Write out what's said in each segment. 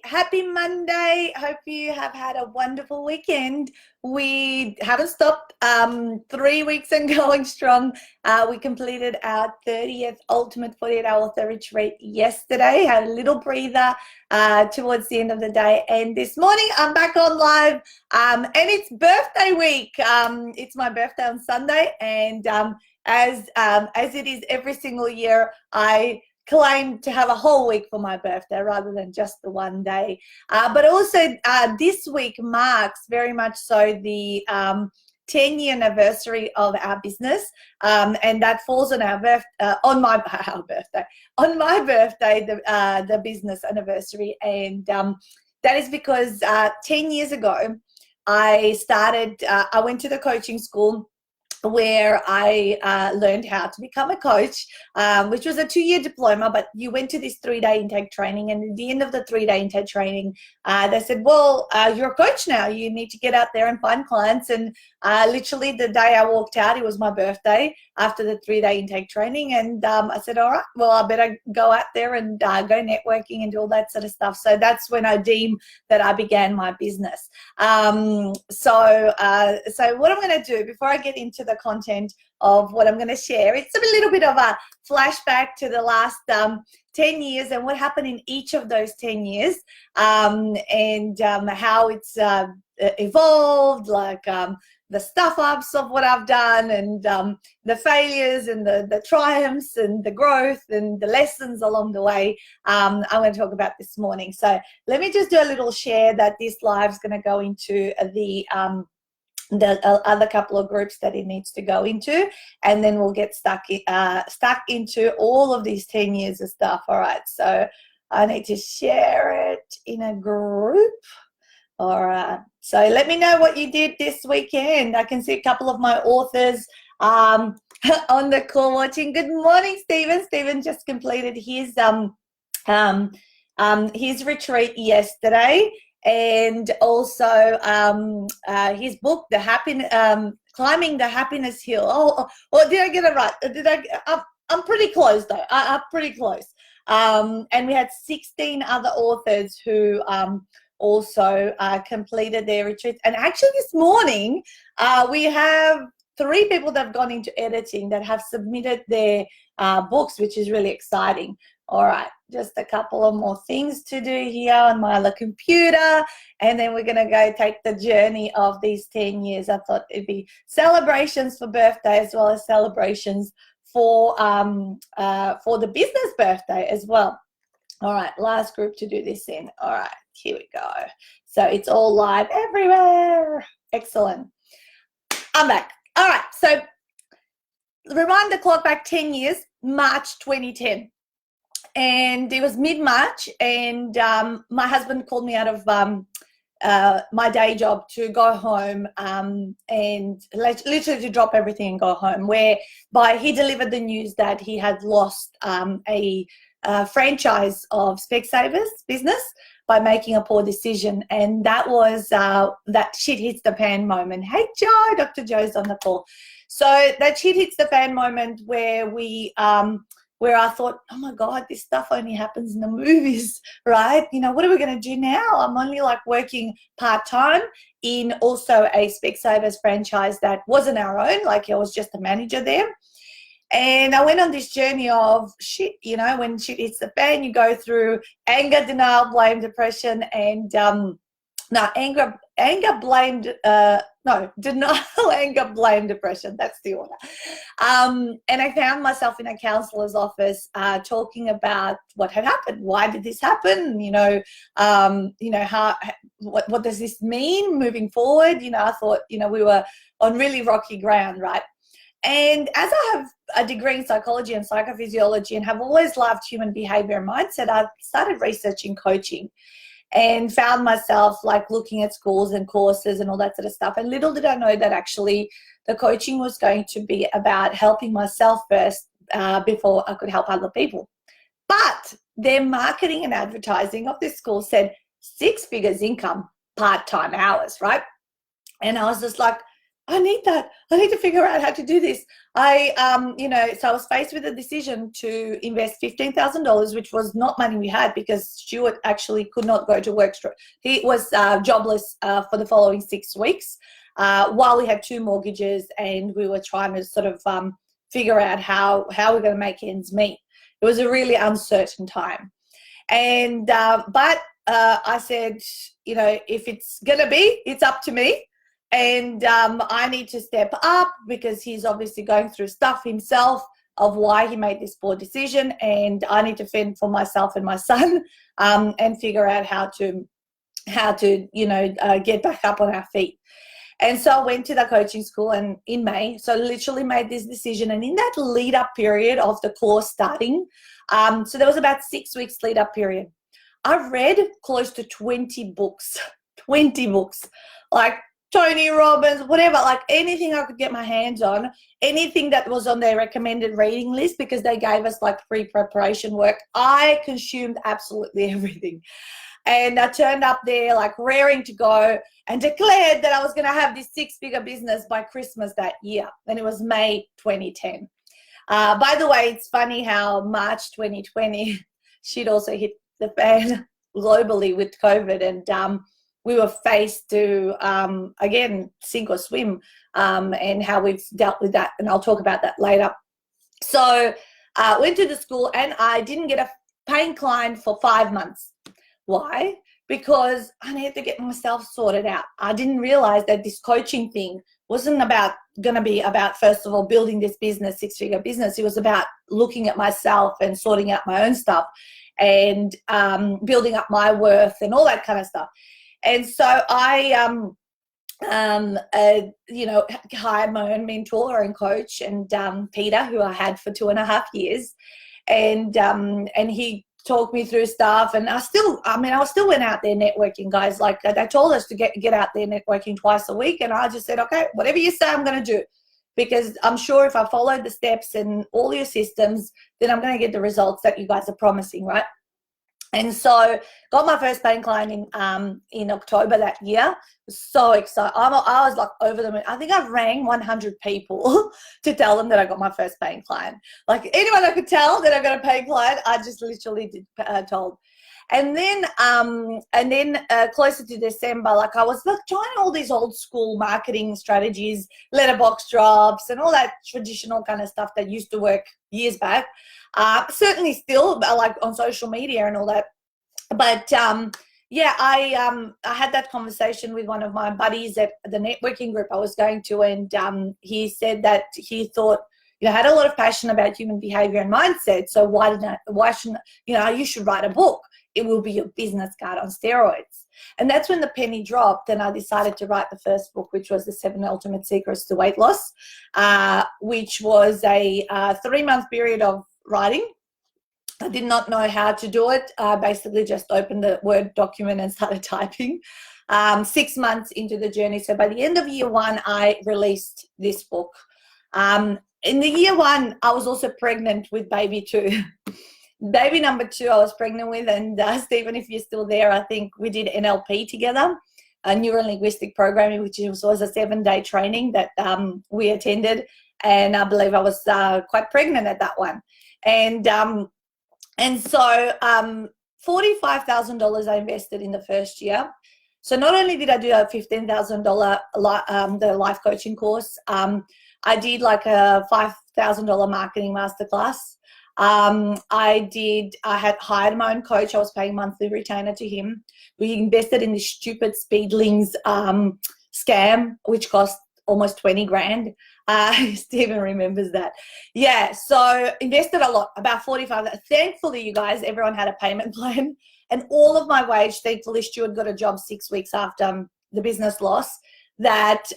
Happy Monday. Hope you have had a wonderful weekend. We haven't stopped 3 weeks and going strong. We completed our 30th Ultimate 48-Hour Author Retreat yesterday. Had a little breather towards the end of the day. And this morning I'm back on live and it's birthday week. It's my birthday on Sunday. And as it is every single year, I claim to have a whole week for my birthday rather than just the one day. But also this week marks very much so the 10-year anniversary of our business, and that falls on on my birthday, the business anniversary. And that is because 10 years ago I went to the coaching school where I learned how to become a coach, which was a 2-year diploma, but you went to this 3-day intake training, and at the end of the 3-day intake training, they said, well, you're a coach now. You need to get out there and find clients. And literally the day I walked out, it was my birthday after the 3-day intake training. And I said, all right, well, I better go out there and go networking and do all that sort of stuff. So that's when I deemed that I began my business. So what I'm going to do before I get into the content of what I'm going to share, it's a little bit of a flashback to the last 10 years and what happened in each of those 10 years, and how it's evolved, like the stuff-ups of what I've done, and the failures and the triumphs and the growth and the lessons along the way. I'm going to talk about this morning. So let me just do a little share that this live is going to go into the other couple of groups that it needs to go into, and then we'll get stuck into all of these 10 years of stuff. All right, so I need to share it in a group. All right, so let me know what you did this weekend. I can see a couple of my authors on the call watching. Good morning, Stephen. Stephen just completed his retreat yesterday, and also his book, Climbing the Happiness Hill. Oh, did I get it right? I'm pretty close though. I'm pretty close. And we had 16 other authors who also completed their retreats. And actually this morning we have 3 people that have gone into editing that have submitted their books, which is really exciting. All right, just a couple of more things to do here on my other computer, and then we're going to go take the journey of these 10 years. I thought it'd be celebrations for birthday as well as celebrations for the business birthday as well. All right, last group to do this in. All right, here we go. So it's all live everywhere. Excellent. I'm back. All right, so rewind the clock back 10 years, March 2010. And it was mid-March, and my husband called me out of my day job to go home and literally to drop everything and go home, whereby he delivered the news that he had lost a franchise of Specsavers business by making a poor decision. And that was that shit hits the fan moment. Hey, Joe, Dr. Joe's on the call. So that shit hits the fan moment where where I thought, oh my God, this stuff only happens in the movies, right? You know, what are we going to do now? I'm only like working part-time in also a Specsavers franchise that wasn't our own, like I was just a manager there. And I went on this journey of shit, you know, when shit hits the fan, you go through anger, denial, blame, depression, and denial, anger, blame, depression. That's the order. And I found myself in a counselor's office talking about what had happened. Why did this happen? What does this mean moving forward? You know, I thought, you know, we were on really rocky ground, right? And as I have a degree in psychology and psychophysiology and have always loved human behavior and mindset, I started researching coaching and found myself like looking at schools and courses and all that sort of stuff. And little did I know that actually the coaching was going to be about helping myself first before I could help other people. But their marketing and advertising of this school said 6 figures income, part-time hours, right? And I was just like, I need that. I need to figure out how to do this. You know, so I was faced with a decision to invest $15,000, which was not money we had because Stuart actually could not go to work. He was jobless for the following 6 weeks while we had 2 mortgages and we were trying to sort of figure out how we're going to make ends meet. It was a really uncertain time. And, but I said, you know, if it's going to be, it's up to me. And I need to step up because he's obviously going through stuff himself of why he made this poor decision. And I need to fend for myself and my son and figure out how to, you know, get back up on our feet. And so I went to the coaching school and in May, so literally made this decision. And in that lead up period of the course starting, so there was about 6 weeks lead up period. I've read close to 20 books, 20 books, like Tony Robbins, whatever, like anything I could get my hands on, anything that was on their recommended reading list because they gave us like free preparation work. I consumed absolutely everything. And I turned up there like raring to go and declared that I was going to have this 6-figure business by Christmas that year. And it was May 2010. By the way, it's funny how March 2020, she'd also hit the fan globally with COVID. And we were faced to, again, sink or swim and how we've dealt with that. And I'll talk about that later. So I went to the school and I didn't get a paying client for 5 months. Why? Because I needed to get myself sorted out. I didn't realize that this coaching thing wasn't going to be about, first of all, building this business, 6-figure business. It was about looking at myself and sorting out my own stuff and building up my worth and all that kind of stuff. And so I, you know, hired my own mentor and coach and Peter, who I had for 2.5 years. And he talked me through stuff, and I still went out there networking, guys. Like they told us to get out there networking twice a week, and I just said, okay, whatever you say, I'm going to do, because I'm sure if I followed the steps and all your systems, then I'm going to get the results that you guys are promising, right? And so got my first paying client in October that year. So excited. I was like over the moon. I think I rang 100 people to tell them that I got my first paying client. Like anyone I could tell that I got a paying client, I just literally told. And then closer to December, like I was like trying all these old school marketing strategies, letterbox drops and all that traditional kind of stuff that used to work years back. Certainly still like on social media and all that. But yeah, I had that conversation with one of my buddies at the networking group I was going to, and he said that he thought, you know, I had a lot of passion about human behavior and mindset. So why shouldn't, you know, you should write a book. It will be your business card on steroids. And that's when the penny dropped, and I decided to write the first book, which was The 7 Ultimate Secrets to Weight Loss, which was a 3-month period of writing. I did not know how to do it. I basically just opened the Word document and started typing. 6 months into the journey. So by the end of year 1, I released this book. In the year 1, I was also pregnant with baby 2. Baby number 2 I was pregnant with, and Stephen, if you're still there, I think we did NLP together, neuro-linguistic programming, which was a 7-day training that we attended, and I believe I was quite pregnant at that one. And so $45,000 I invested in the first year. So not only did I do a $15,000 the life coaching course, I did like a $5,000 marketing masterclass. I had hired my own coach. I was paying monthly retainer to him. We invested in this stupid Speedlings scam, which cost almost 20 grand. Stephen remembers that. Yeah, so invested a lot, about 45. Thankfully, you guys, everyone had a payment plan, and all of my wage, thankfully, Stuart got a job 6 weeks after the business loss, that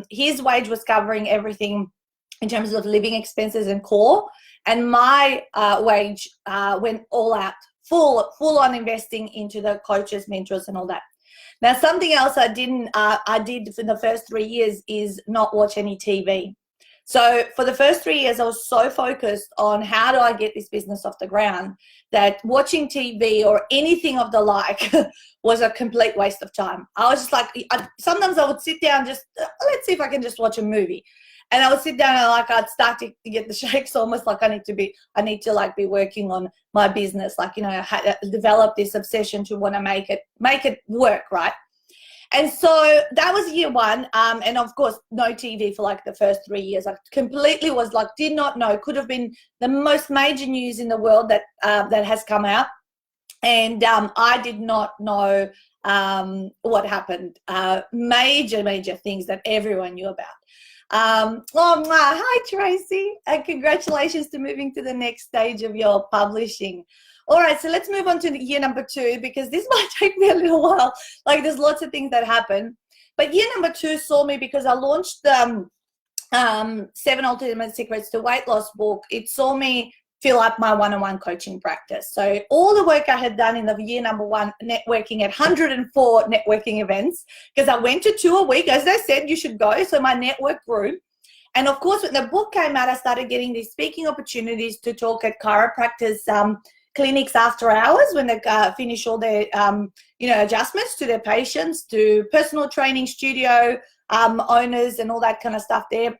his wage was covering everything in terms of living expenses and core. And my wage went all out, full on investing into the coaches, mentors, and all that. Now, something else I did for the first 3 years is not watch any TV. So for the first 3 years, I was so focused on how do I get this business off the ground that watching TV or anything of the like was a complete waste of time. I was just like, sometimes I would sit down, just let's see if I can just watch a movie. And I would sit down and I'd start to get the shakes, almost like I need to like be working on my business. Like, I had developed this obsession to want to make it work, right? And so that was year one. And of course, no TV for like the first 3 years. I completely was like, did not know, could have been the most major news in the world that has come out. And I did not know what happened. Major things that everyone knew about. Hi Tracy, and congratulations to moving to the next stage of your publishing. All right, so let's move on to year number 2, because this might take me a little while. Like, there's lots of things that happen. But year number 2 saw me because I launched the 7 Ultimate Secrets to Weight Loss book. It saw me fill up my one-on-one coaching practice. So all the work I had done in the year number 1, networking at 104 networking events, because I went to 2 a week. As they said, you should go. So my network grew. And of course, when the book came out, I started getting these speaking opportunities to talk at chiropractors clinics after hours when they finish all their adjustments to their patients, to personal training studio owners and all that kind of stuff, their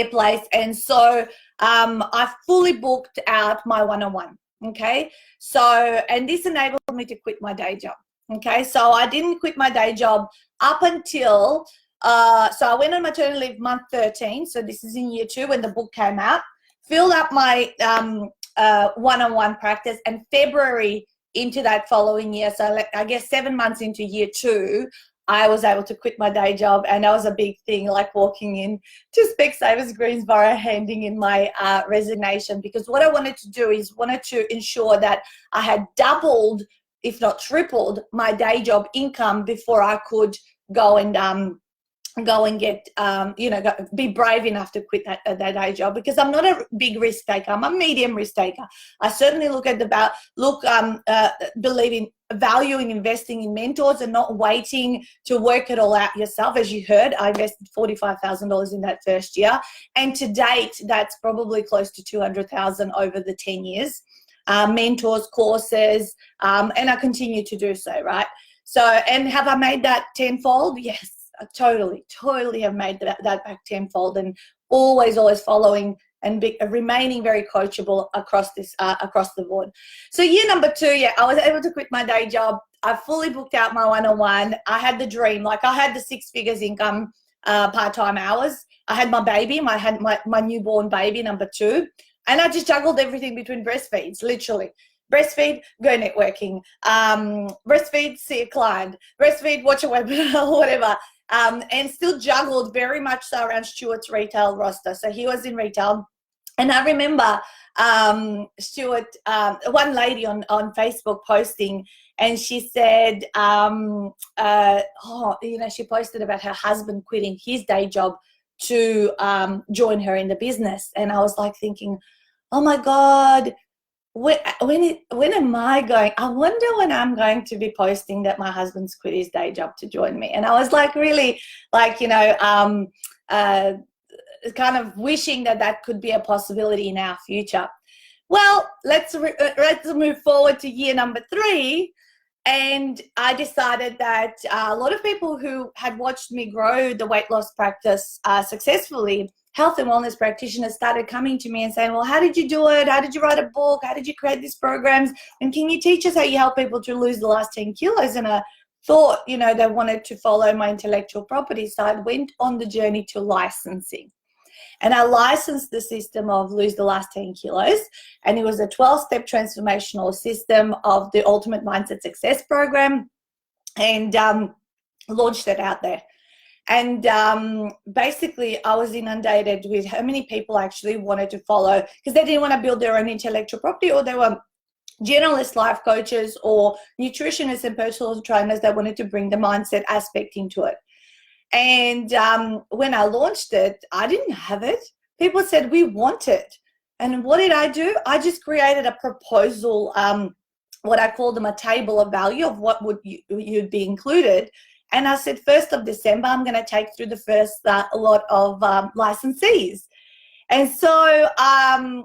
place. And so I fully booked out my one-on-one. Okay, so, and this enabled me to quit my day job. Okay, so I didn't quit my day job up until so I went on maternity leave month 13. So this is in year 2 when the book came out. Filled up my one-on-one practice, and February into that following year, so I guess 7 months into year 2, I was able to quit my day job. And that was a big thing, like walking in to Specsavers Greensboro, handing in my resignation, because what I wanted to do is to ensure that I had doubled, if not tripled, my day job income before I could go and get, be brave enough to quit that day job, because I'm not a big risk taker. I'm a medium risk taker. I certainly believe in valuing investing in mentors and not waiting to work it all out yourself. As you heard, I invested $45,000 in that first year. And to date, that's probably close to $200,000 over the 10 years. Mentors, courses, and I continue to do so, right? So, and have I made that tenfold? Yes. I totally have made that back tenfold, and always following and remaining very coachable across the board. So year number 2, I was able to quit my day job. I fully booked out my one-on-one. I had the dream, like I had the 6 figures income, part-time hours. I had my baby, I had my newborn baby, number 2, and I just juggled everything between breastfeeds, literally. Breastfeed, go networking. Breastfeed, see a client. Breastfeed, watch a webinar, whatever. And still juggled very much so around Stuart's retail roster. So he was in retail. And I remember Stuart, one lady on Facebook posting, and she said, she posted about her husband quitting his day job to join her in the business. And I was like thinking, oh my God, when am I going? I wonder when I'm going to be posting that my husband's quit his day job to join me. And I was like, really, like, kind of wishing that could be a possibility in our future. Well, let's move forward to year number 3. And I decided that a lot of people who had watched me grow the weight loss practice successfully, health and wellness practitioners, started coming to me and saying, well, how did you do it? How did you write a book? How did you create these programs? And can you teach us how you help people to lose the last 10 kilos? And I thought, they wanted to follow my intellectual property. So I went on the journey to licensing. And I licensed the system of Lose the Last 10 Kilos. And it was a 12-step transformational system of the Ultimate Mindset Success Program, and launched it out there. And basically, I was inundated with how many people actually wanted to follow, because they didn't want to build their own intellectual property, or they were generalist life coaches or nutritionists and personal trainers that wanted to bring the mindset aspect into it. And when I launched it, I didn't have it. People said, we want it. And what did I do? I just created a proposal, what I call them a table of value of what would you'd be included. And I said, 1st of December, I'm going to take through the first lot of licensees. And so I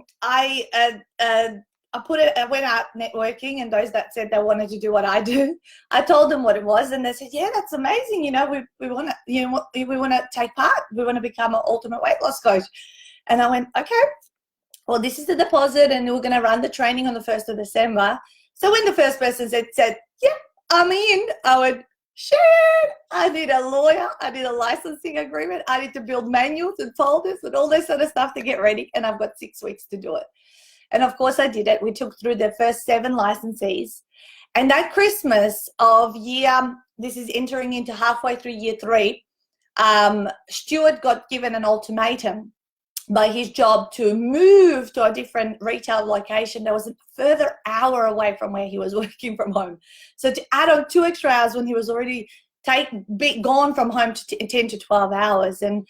went out networking, and those that said they wanted to do what I do, I told them what it was, and they said, yeah, that's amazing. You know, we want to, you know, we want to take part. We want to become an ultimate weight loss coach. And I went, okay, well, this is the deposit, and we're going to run the training on the 1st of December. So when the first person said, yeah, I'm in, I went, shit, I need a lawyer, I need a licensing agreement, I need to build manuals and folders and all this sort of stuff to get ready, and I've got 6 weeks to do it. And of course I did it. We took through the first 7 licensees. And that Christmas of this is entering into halfway through year 3, Stuart got given an ultimatum by his job to move to a different retail location that was a further hour away from where he was working from home. So to add on 2 extra hours when he was already gone from home to 10 to 12 hours. And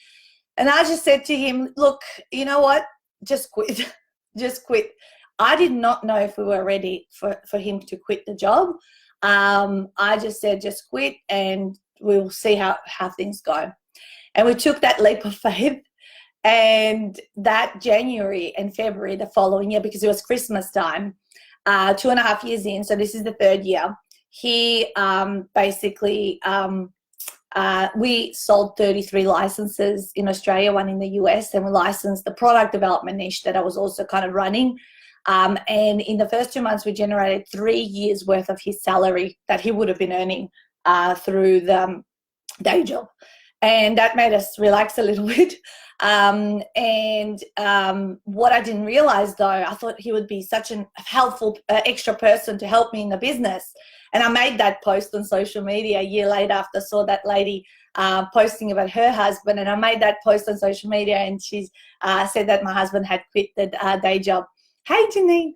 I just said to him, look, you know what, just quit. Just quit. I did not know if we were ready for him to quit the job. I just said, just quit, and we'll see how things go. And we took that leap of faith. And that January and February the following year, because it was Christmas time, 2.5 years in, so this is the 3rd year, he we sold 33 licenses in Australia, 1 in the US, and we licensed the product development niche that I was also kind of running. And in the first 2 months, we generated 3 years worth of his salary that he would have been earning through the day job. And that made us relax a little bit. What I didn't realize, though, I thought he would be such a helpful extra person to help me in the business. And I made that post on social media a year later after I saw that lady posting about her husband. And I made that post on social media, and she said that my husband had quit the day job. Hey, Janine.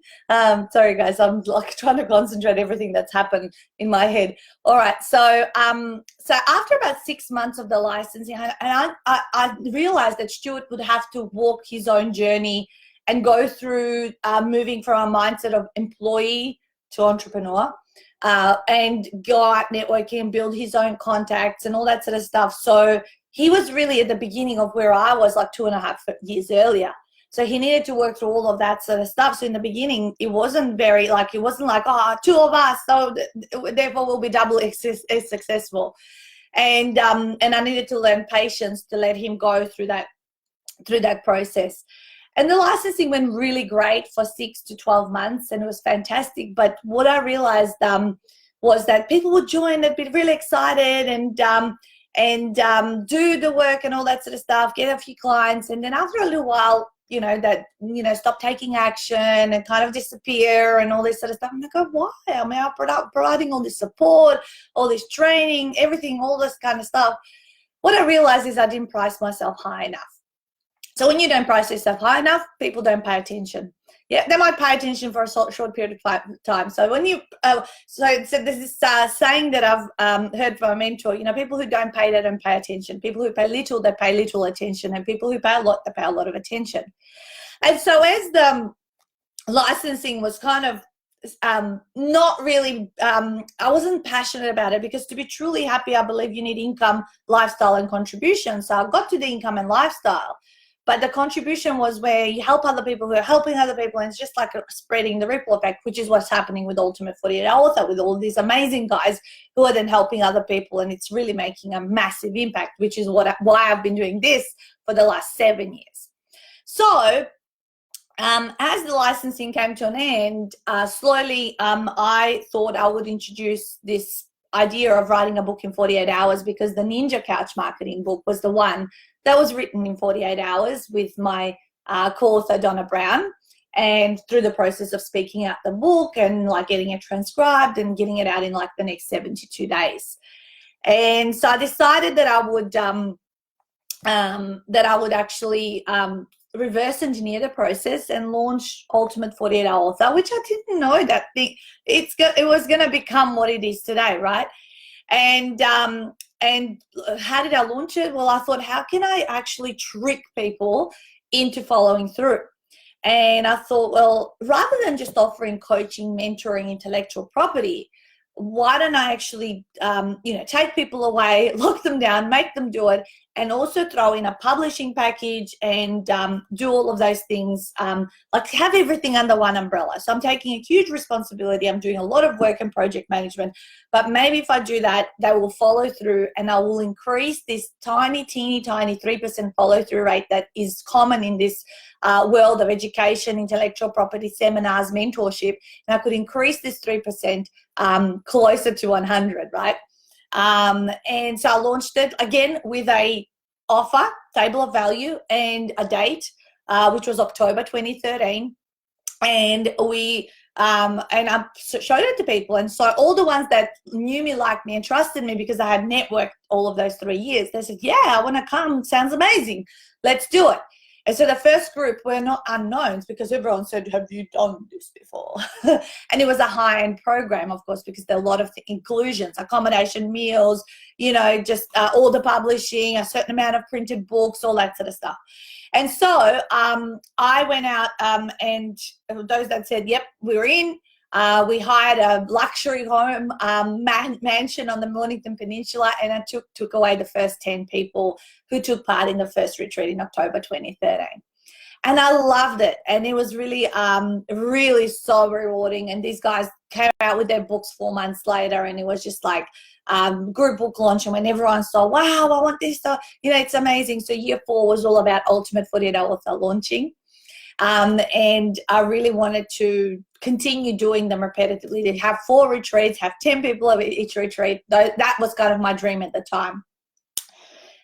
Sorry, guys. I'm like trying to concentrate everything that's happened in my head. All right. So after about 6 months of the licensing, and I realized that Stuart would have to walk his own journey and go through moving from a mindset of employee to entrepreneur, and go out networking and build his own contacts and all that sort of stuff. So he was really at the beginning of where I was, like 2.5 years earlier. So he needed to work through all of that sort of stuff. So in the beginning, it wasn't like, oh, 2 of us, so therefore we'll be double as successful. And I needed to learn patience to let him go through that process. And the licensing went really great for 6 to 12 months, and it was fantastic. But what I realized was that people would join, they'd be really excited and do the work and all that sort of stuff, get a few clients, and then after a little while, stop taking action and kind of disappear and all this sort of stuff. I'm like, oh, why? I mean, I'm providing all this support, all this training, everything, all this kind of stuff. What I realized is I didn't price myself high enough. So when you don't price yourself high enough, people don't pay attention. Yeah, they might pay attention for a short period of time. So when you, so there's this saying that I've heard from a mentor, people who don't pay, they don't pay attention. People who pay little, they pay little attention. And people who pay a lot, they pay a lot of attention. And so as the licensing was kind of not really, I wasn't passionate about it, because to be truly happy, I believe you need income, lifestyle, and contribution. So I got to the income and lifestyle. But the contribution was where you help other people who are helping other people, and it's just like spreading the ripple effect, which is what's happening with Ultimate 48 Author, with all these amazing guys who are then helping other people, and it's really making a massive impact, which is why I've been doing this for the last 7 years. So as the licensing came to an end, slowly I thought I would introduce this idea of writing a book in 48 hours, because the Ninja Couch Marketing book was the one that was written in 48 hours with my co-author Donna Brown, and through the process of speaking out the book and like getting it transcribed and getting it out in like the next 72 days. And so I decided that I would actually reverse engineer the process and launch Ultimate 48 Hour Author, which I didn't know that it was going to become what it is today, right? And how did I launch it? Well, I thought, how can I actually trick people into following through? And I thought, well, rather than just offering coaching, mentoring, intellectual property, why don't I actually, take people away, lock them down, make them do it, and also throw in a publishing package and do all of those things, like have everything under one umbrella. So I'm taking a huge responsibility. I'm doing a lot of work and project management, but maybe if I do that, they will follow through, and I will increase this teeny tiny 3% follow through rate that is common in this world of education, intellectual property, seminars, mentorship, and I could increase this 3% closer to 100, right? And so I launched it again with a offer, table of value, and a date, which was October 2013. And I showed it to people. And so all the ones that knew me, liked me, and trusted me because I had networked all of those 3 years, they said, yeah, I want to come. Sounds amazing. Let's do it. And so the first group were not unknowns because everyone said, have you done this before? And it was a high-end program, of course, because there are a lot of inclusions, accommodation, meals, just all the publishing, a certain amount of printed books, all that sort of stuff. And so I went out and those that said, yep, we're in. We hired a luxury home mansion on the Mornington Peninsula, and I took away the first 10 people who took part in the first retreat in October 2013. And I loved it, and it was really, really so rewarding. And these guys came out with their books 4 months later, and it was just like group book launch, and when everyone saw, wow, I want this, it's amazing. So year 4 was all about Ultimate 48-Hour Author launching. And I really wanted to continue doing them repetitively, to have 4 retreats, have 10 people at each retreat. That was kind of my dream at the time.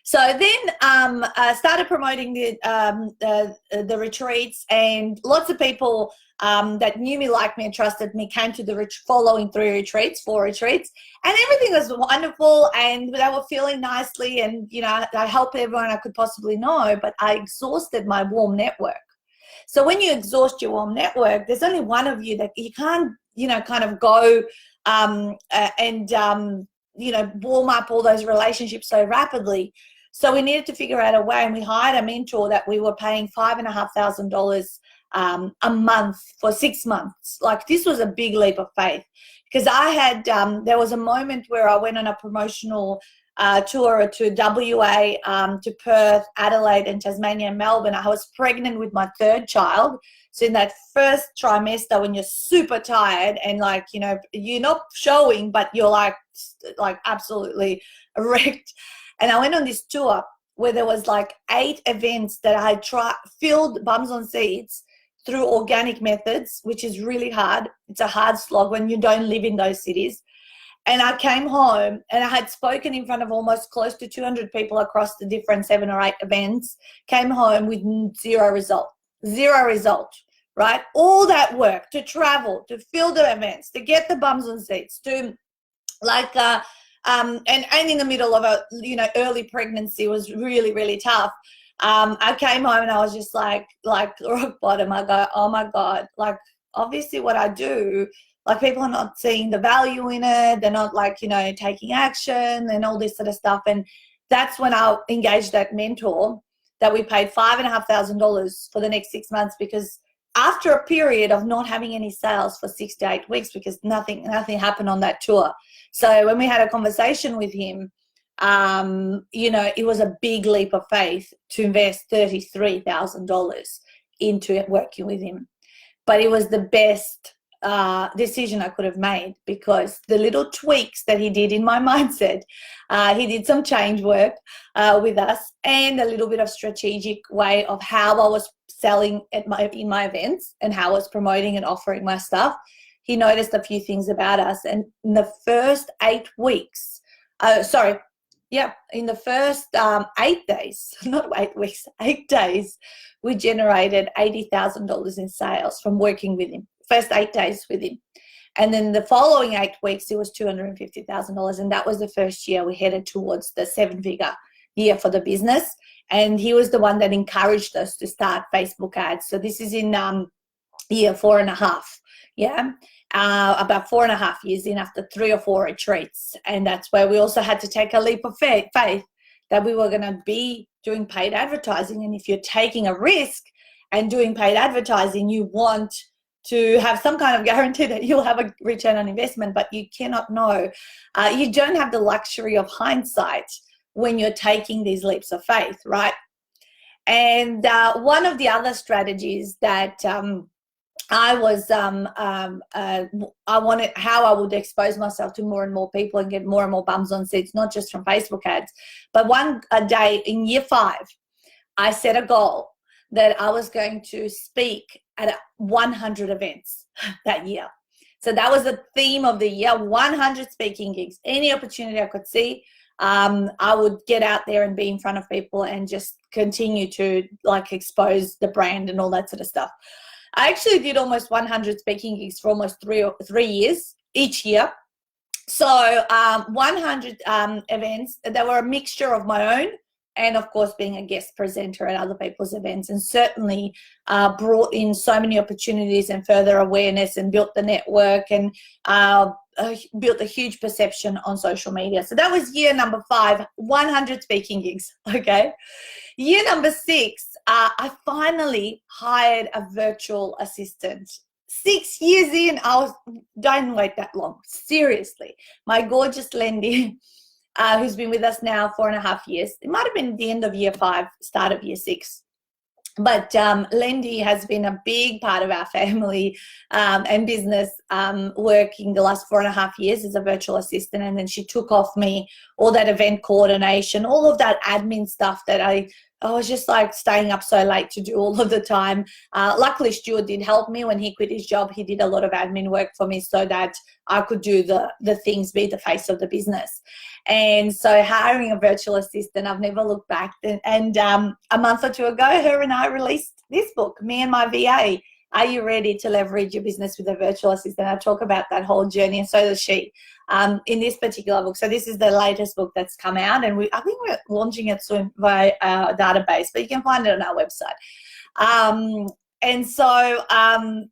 So then I started promoting the retreats, and lots of people that knew me, liked me, and trusted me came to the following 4 retreats, and everything was wonderful, and they were feeling nicely, and I helped everyone I could possibly know, but I exhausted my warm network. So when you exhaust your warm network, there's only one of you that you can't, kind of go and warm up all those relationships so rapidly. So we needed to figure out a way, and we hired a mentor that we were paying $5,500 a month for 6 months. Like, this was a big leap of faith, because I had, there was a moment where I went on a promotional tour to WA, to Perth, Adelaide, and Tasmania, and Melbourne. I was pregnant with my 3rd child. So in that first trimester, when you're super tired and you're not showing, but you're like absolutely wrecked. And I went on this tour where there was 8 events that I had filled bums on seats through organic methods, which is really hard. It's a hard slog when you don't live in those cities. And I came home, and I had spoken in front of almost close to 200 people across the different 7 or 8 events, came home with 0 result, right? All that work to travel, to fill the events, to get the bums on seats, to and in the middle of a, early pregnancy was really, really tough. I came home and I was just like rock bottom. I go, oh my God, obviously what I do, people are not seeing the value in it. They're not taking action and all this sort of stuff. And that's when I engaged that mentor that we paid $5,500 for the next 6 months, because after a period of not having any sales for 6 to 8 weeks, because nothing happened on that tour. So when we had a conversation with him, it was a big leap of faith to invest $33,000 into working with him. But it was the best decision I could have made, because the little tweaks that he did in my mindset, he did some change work with us, and a little bit of strategic way of how I was selling in my events and how I was promoting and offering my stuff. He noticed a few things about us, and in the first 8 weeks, in the first 8 days, not 8 weeks, 8 days, we generated $80,000 in sales from working with him. First 8 days with him. And then the following 8 weeks, it was $250,000. And that was the first year we headed towards the 7-figure year for the business. And he was the one that encouraged us to start Facebook ads. So this is in year 4.5. Yeah. About 4.5 years in, after 3 or 4 retreats. And that's where we also had to take a leap of faith that we were going to be doing paid advertising. And if you're taking a risk and doing paid advertising, you want to have some kind of guarantee that you'll have a return on investment, but you cannot know. You don't have the luxury of hindsight when you're taking these leaps of faith, right? And one of the other strategies that I wanted how I would expose myself to more and more people and get more and more bums on seats, not just from Facebook ads, but a day in year 5, I set a goal that I was going to speak at 100 events that year. So that was the theme of the year, 100 speaking gigs. Any opportunity I could see, I would get out there and be in front of people and just continue to like expose the brand and all that sort of stuff. I actually did almost 100 speaking gigs for almost 3 years each year. So 100 events that were a mixture of my own and, of course, being a guest presenter at other people's events, and certainly brought in so many opportunities and further awareness and built the network and built a huge perception on social media. So that was year number 5, 100 speaking gigs, okay? Year number 6, I finally hired a virtual assistant. 6 years in, don't wait that long, seriously. My gorgeous Lindy, who's been with us now 4.5 years. It might have been the end of year 5, start of year 6. But Lindy has been a big part of our family and business working the last 4.5 years as a virtual assistant. And then she took off me all that event coordination, all of that admin stuff that I was just like staying up so late to do all of the time. Luckily, Stuart did help me when he quit his job. He did a lot of admin work for me so that I could do the things, be the face of the business. And so hiring a virtual assistant, I've never looked back. And a month or 2 ago, her and I released this book, Me and My VA. Are you ready to leverage your business with a virtual assistant? I talk about that whole journey, and so does she in this particular book. So this is the latest book that's come out, and I think we're launching it soon via our database, but you can find it on our website. And so,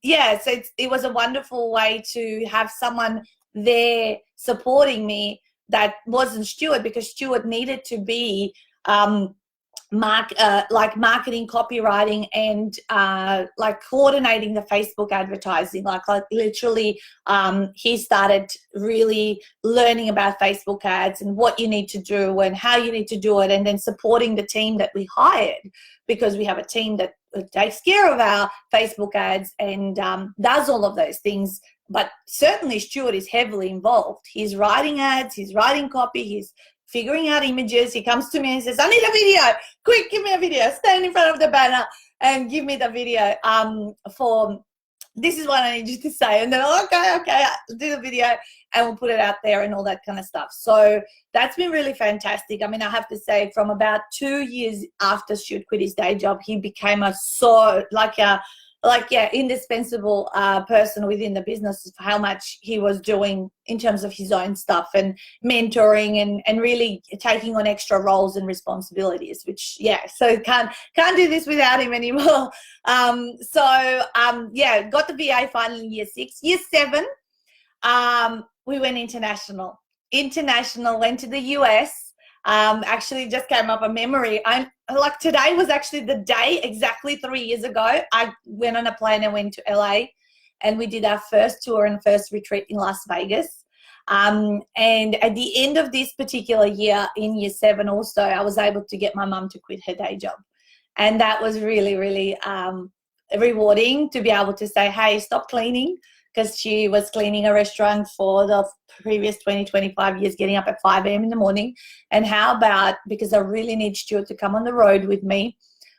yeah, so it was a wonderful way to have someone there supporting me that wasn't Stuart, because Stuart needed to be like marketing, copywriting, and like coordinating the Facebook advertising. Like literally, he started really learning about Facebook ads and what you need to do and how you need to do it, and then supporting the team that we hired, because we have a team that takes care of our Facebook ads and does all of those things. But certainly Stuart is heavily involved. He's writing ads, he's writing copy, he's figuring out images. He comes to me and says, I need a video. Quick, give me a video. Stand in front of the banner and give me the video for this is what I need you to say. And then, okay, I'll do the video and we'll put it out there and all that kind of stuff. So that's been really fantastic. I mean, I have to say, from about 2 years after Stuart quit his day job, he became indispensable person within the business, for how much he was doing in terms of his own stuff and mentoring and really taking on extra roles and responsibilities, which, so can't do this without him anymore. Got the VA finally in year 6. Year 7, we went international, went to the US. Actually just came up a memory. Today was actually the day exactly 3 years ago. I went on a plane and went to LA, and we did our first tour and first retreat in Las Vegas. And at the end of this particular year, in year 7 also, I was able to get my mum to quit her day job. And that was really, really rewarding to be able to say, hey, stop cleaning, because she was cleaning a restaurant for the previous 25 years, getting up at 5 a.m. in the morning. And how about, because I really need Stuart to come on the road with me,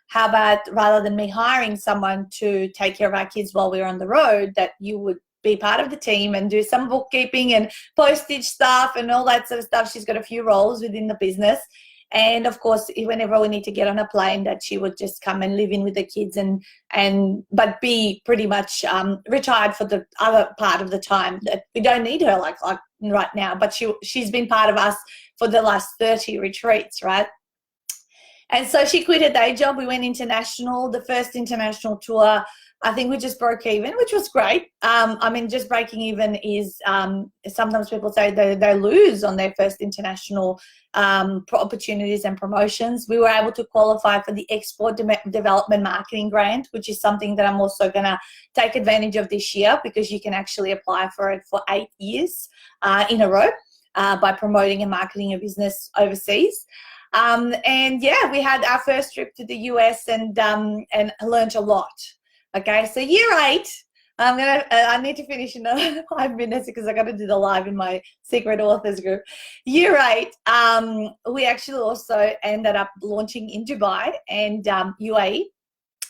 how about, rather than me hiring someone to take care of our kids while we're on the road, that you would be part of the team and do some bookkeeping and postage stuff and all that sort of stuff. She's got a few roles within the business. And of course, whenever we need to get on a plane, that she would just come and live in with the kids but be pretty much retired for the other part of the time. That we don't need her like right now, but she's been part of us for the last 30 retreats, right? And so she quit her day job. We went international. The first international tour I think we just broke even, which was great. I mean, just breaking even is sometimes people say they lose on their first international opportunities and promotions. We were able to qualify for the Export Development Marketing Grant, which is something that I'm also going to take advantage of this year, because you can actually apply for it for 8 years in a row by promoting and marketing your business overseas. And yeah, we had our first trip to the US and learned a lot. Okay, so year 8, I need to finish in 5 minutes because I got to do the live in my secret authors group. Year 8, we actually also ended up launching in Dubai and UAE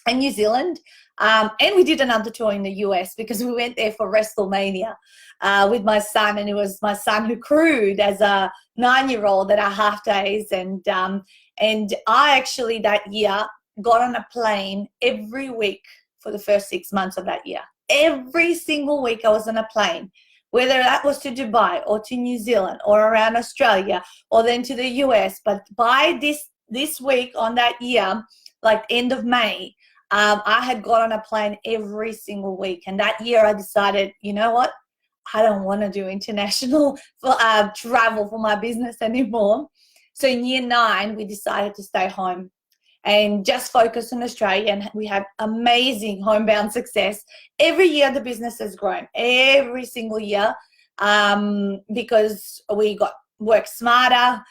and New Zealand. And we did another tour in the US because we went there for WrestleMania with my son, and it was my son who crewed as a 9-year-old at our half days. And I actually that year got on a plane every week for the first 6 months of that year. Every single week I was on a plane, whether that was to Dubai or to New Zealand or around Australia or then to the US. But by this week on that year, like end of May, I had got on a plane every single week. And that year I decided, you know what? I don't want to do international travel for my business anymore. So in year 9, we decided to stay home and just focus on Australia, and we had amazing homebound success. Every year the business has grown, every single year, because we worked smarter,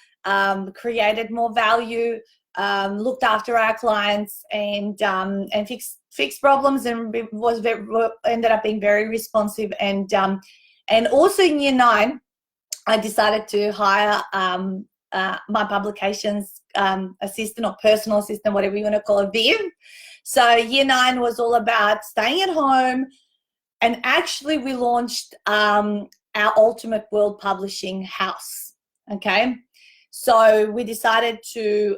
created more value, looked after our clients, and fixed problems, and ended up being very responsive. And also in year 9, I decided to hire my publications assistant or personal assistant, whatever you want to call it, Viv. So year 9 was all about staying at home, and actually we launched our Ultimate World Publishing house. Okay, so we decided to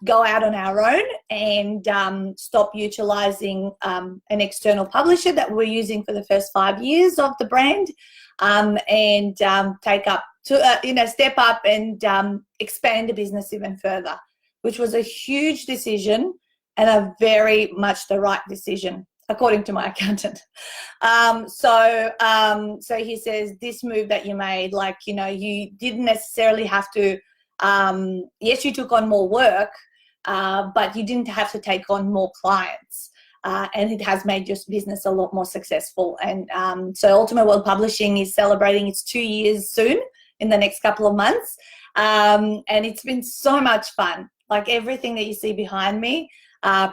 go out on our own and stop utilizing an external publisher that we're using for the first 5 years of the brand, and take up to step up and expand the business even further, which was a huge decision and a very much the right decision, according to my accountant. So he says, this move that you made, like, you didn't necessarily have to, yes, you took on more work, but you didn't have to take on more clients. And it has made your business a lot more successful. And so Ultimate World Publishing is celebrating its 2 years soon, in the next couple of months. And it's been so much fun. Like everything that you see behind me,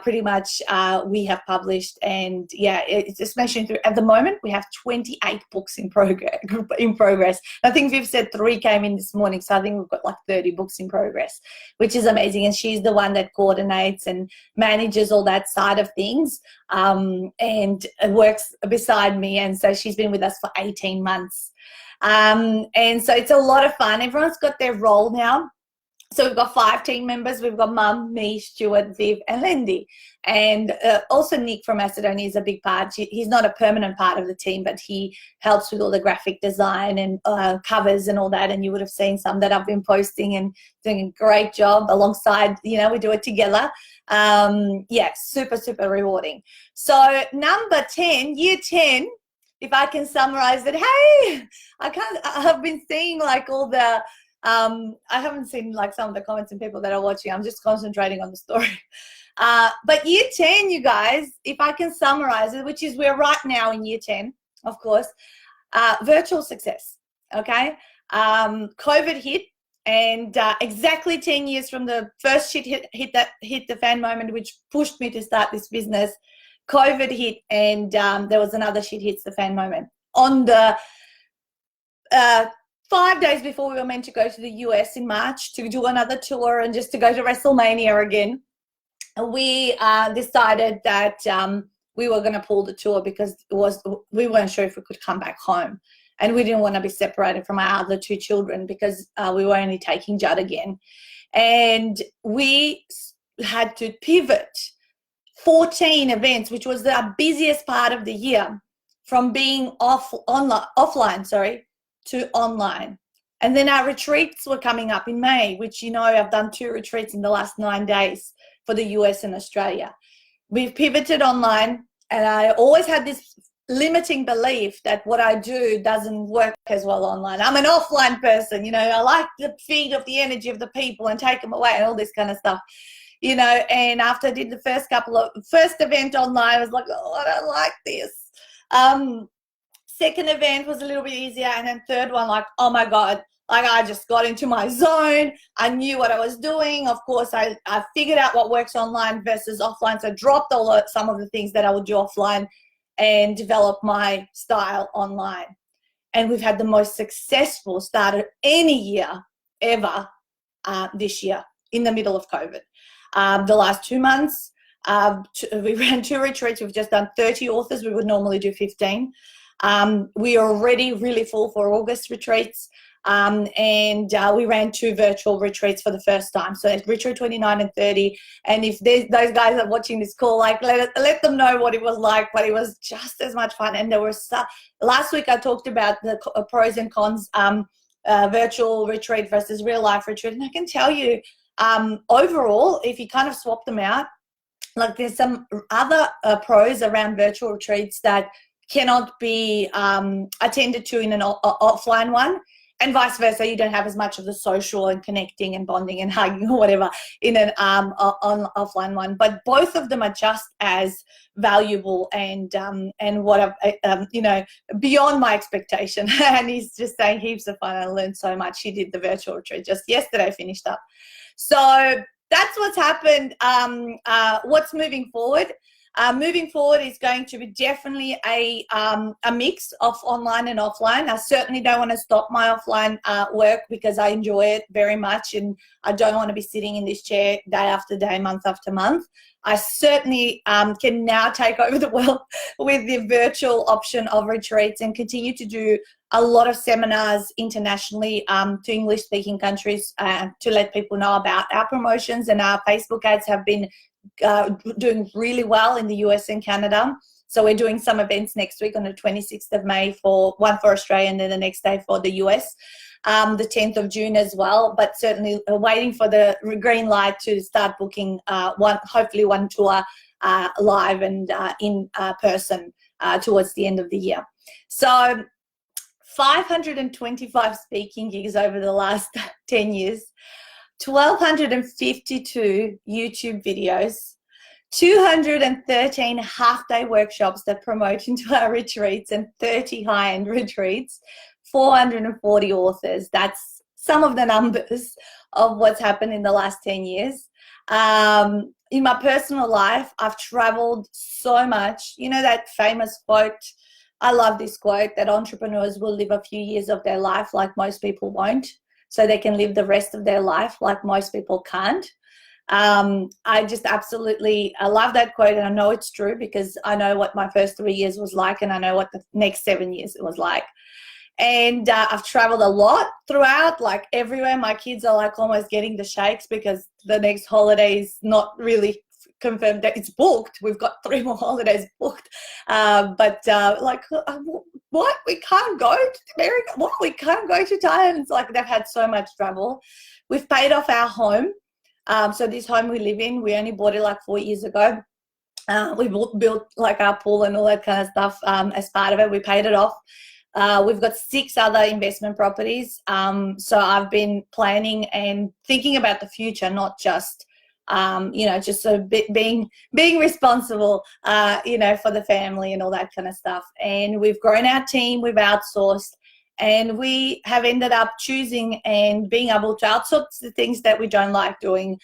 pretty much we have published. And yeah, it's just mentioned through, at the moment, we have 28 books in progress. I think Viv said 3 came in this morning. So I think we've got like 30 books in progress, which is amazing. And she's the one that coordinates and manages all that side of things, and works beside me. And so she's been with us for 18 months. And so it's a lot of fun. Everyone's got their role now. So we've got 5 team members. We've got Mum, me, Stuart, Viv, and Lindy. And also Nick from Macedonia is a big part. He's not a permanent part of the team, but he helps with all the graphic design and covers and all that. And you would have seen some that I've been posting and doing a great job alongside, we do it together. Yeah, super, super rewarding. So number 10, year 10, if I can summarize it, hey, I've been seeing like all the, I haven't seen like some of the comments and people that are watching. I'm just concentrating on the story. But year 10, you guys, if I can summarize it, which is we're right now in year 10, of course, virtual success, okay? COVID hit, and exactly 10 years from the first shit hit the fan moment, which pushed me to start this business. COVID hit, and there was another shit hits the fan moment. On the 5 days before we were meant to go to the US in March to do another tour and just to go to WrestleMania again, we decided that we were going to pull the tour because we weren't sure if we could come back home. And we didn't want to be separated from our other 2 children because we were only taking Judd again. And we had to pivot 14 events, which was the busiest part of the year, from being offline to online. And then our retreats were coming up in May, which, I've done 2 retreats in the last 9 days for the US and Australia. We've pivoted online, I always had this limiting belief that what I do doesn't work as well online. I'm an offline person, you know, I like the feed of the energy of the people and take them away and all this kind of stuff, you know. And after I did the first event online, I was like, oh, I don't like this. Second event was a little bit easier, and then third one, like, oh my God, like I just got into my zone. I knew what I was doing. Of course, I figured out what works online versus offline. So I dropped some of the things that I would do offline and develop my style online. And we've had the most successful start of any year ever this year in the middle of COVID. The last 2 months, we ran 2 retreats. We've just done 30 authors. We would normally do 15. We are already really full for August retreats. And we ran 2 virtual retreats for the first time. So it's retreat 29 and 30. And if those guys are watching this call, like let them know what it was like, but it was just as much fun. And there were last week I talked about the pros and cons, virtual retreat versus real life retreat. And I can tell you, overall, if you kind of swap them out, like there's some other pros around virtual retreats that cannot be attended to in an offline one. And vice versa, you don't have as much of the social and connecting and bonding and hugging or whatever in an offline one. But both of them are just as valuable and what you know, beyond my expectation. And he's just saying heaps of fun. I learned so much. He did the virtual retreat just yesterday, finished up. So that's what's happened. What's moving forward? Moving forward is going to be definitely a mix of online and offline. I certainly don't want to stop my offline work because I enjoy it very much, and I don't want to be sitting in this chair day after day, month after month. I certainly can now take over the world with the virtual option of retreats and continue to do a lot of seminars internationally to English-speaking countries to let people know about our promotions. And our Facebook ads have been doing really well in the US and Canada. So we're doing some events next week on the 26th of May, one for Australia and then the next day for the US, the 10th of June as well. But certainly waiting for the green light to start booking hopefully one tour live and in person towards the end of the year. So 525 speaking gigs over the last 10 years. 1,252 YouTube videos, 213 half-day workshops that promote into our retreats and 30 high-end retreats, 440 authors. That's some of the numbers of what's happened in the last 10 years. In my personal life, I've traveled so much. You know that famous quote, I love this quote, that entrepreneurs will live a few years of their life like most people won't, so they can live the rest of their life like most people can't. I just absolutely, I love that quote, and I know it's true because I know what my first 3 years was like, and I know what the next 7 years it was like. And I've traveled a lot throughout, like everywhere. My kids are like almost getting the shakes because the next holiday is not really confirmed that it's booked. We've got 3 more holidays booked. Like, what? We can't go to America? What? We can't go to Thailand? It's like they've had so much travel. We've paid off our home. So this home we live in, we only bought it like 4 years ago. We built like our pool and all that kind of stuff as part of it. We paid it off. We've got 6 other investment properties. So I've been planning and thinking about the future, not just you know, just so being responsible, you know, for the family and all that kind of stuff. And we've grown our team, we've outsourced, and we have ended up choosing and being able to outsource the things that we don't like doing,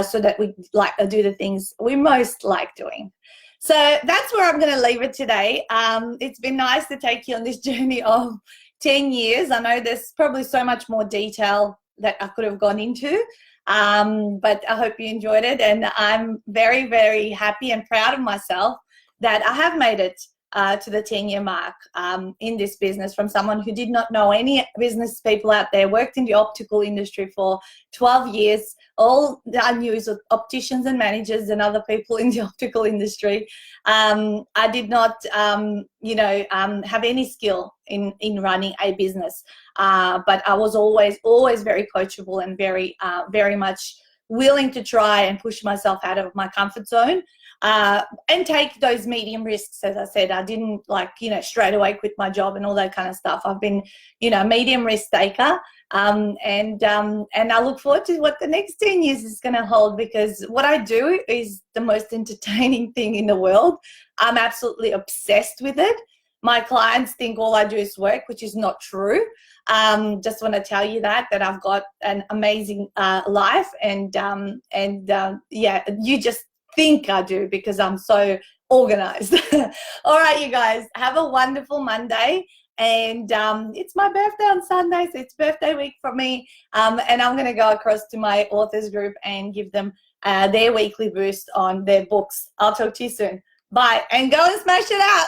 so that we like to do the things we most like doing. So that's where I'm going to leave it today. It's been nice to take you on this journey of 10 years. I know there's probably so much more detail that I could have gone into. But I hope you enjoyed it, and I'm very, very happy and proud of myself that I have made it to the 10-year mark in this business, from someone who did not know any business people out there, worked in the optical industry for 12 years. All I knew is opticians and managers and other people in the optical industry. I did not, you know, have any skill in running a business, but I was always very coachable and very much willing to try and push myself out of my comfort zone. and take those medium risks. As I said, I didn't like, straight away quit my job and all that kind of stuff. I've been, medium risk taker. And I look forward to what the next 10 years is going to hold, because what I do is the most entertaining thing in the world. I'm absolutely obsessed with it. My clients think all I do is work, which is not true. Just want to tell you that I've got an amazing life, and yeah, you just think I do because I'm so organized. All right, you guys, have a wonderful Monday. And it's my birthday on Sunday, so it's birthday week for me. And I'm going to go across to my authors group and give them their weekly boost on their books. I'll talk to you soon. Bye, and go and smash it out.